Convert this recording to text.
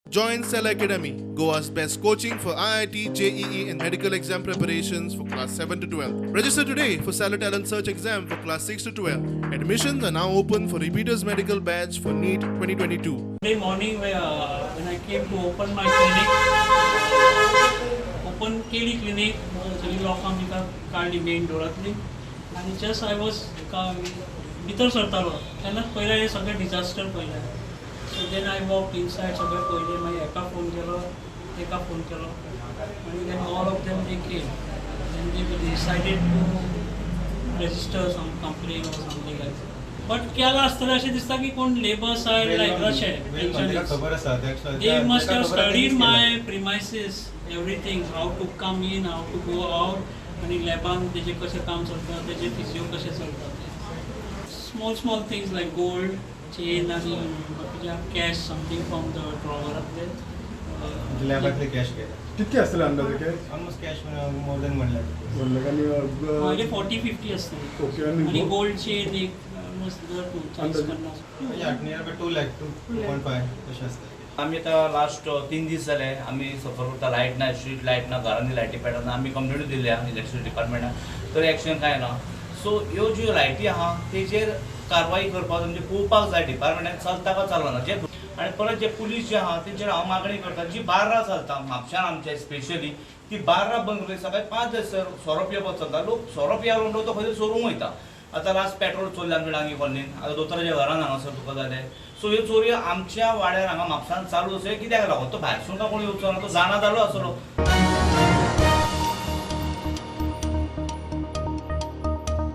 Join Cell Academy, Goa's best coaching for IIT, JEE, and medical exam preparations for class 7 to 12. Register today for Cell Talent Search exam for class 6 to 12. Admissions are now open for repeaters medical batch for NEET 2022. Today morning when I came to open my clinic, open केली clinic, सगळी लोकां भितर काडली main डोरांतली आनी just I was भितर सरतालो तेन्नाच पयलें हें सगळें डिजास्टर पयलें. So then I walk inside सगळें पयलें, मागीर एका फोन केलो एका फोन केलो आनी then all of them they came and they decided to register some complain or something like that. But केलां आसतलें अशें दिसता की कोण लेबर सायड लायक अशें they must have studied my premises, everything, how to come in, how to go out, आणि लॅबान तेजें कशें काम चलता, तेजें फिजिओ कशें चलता, small things like gold chain आणि बाकीच्या कॅश समथिंग फ्रॉम द ड्रॉवरांतले. लॅबातले कॅश केले कितके असतले अंदाजे cash? Almost cash more than 1 lakh. आणि 40-50 असतले ओके. आणि गोल्ड चेन एक ऑलमोस्ट नियर बाय 2 लाख 2.5 तशें आसता. आमी आतां लास्ट 3 दीस जाले आमी सफर करता, लायट ना, स्ट्रीट लायट ना, घरांनी लायटी पेटना. आमी कंप्लेंट दिल्या इलेक्ट्रिसिटी डिपार्टमेंटाक, तरी एक्शन काय ना. सो ह्यो ज्यो लायटी आहा तेजेर कारवाई करपाक म्हणजे पळोवपाक जाय डिपार्टमेंटान चलता काय चलना. जे आनी परत जे पुलीस जे आहा तेजेर हांव मागणी करता, जी 12 चलता म्हापशान आमच्या स्पेशली ती 12 बंद करून सकाळी 5 100 रुपया बस चलता. लोक 100 रुपया उडोवन तो खंय चोरूंक वयता. आतां लास्ट पेट्रोल चोरलें आमच्या डांगी कॉलनीन, आतां दोतोराच्या घरान हांगासर तुका जालें. सो ह्यो चोरी आमच्या वाड्यार हांगा म्हापशान चालू आसा. कित्याक लागून तो भायरसून कोण येवचो ना, तो जाणा जालो आसलो.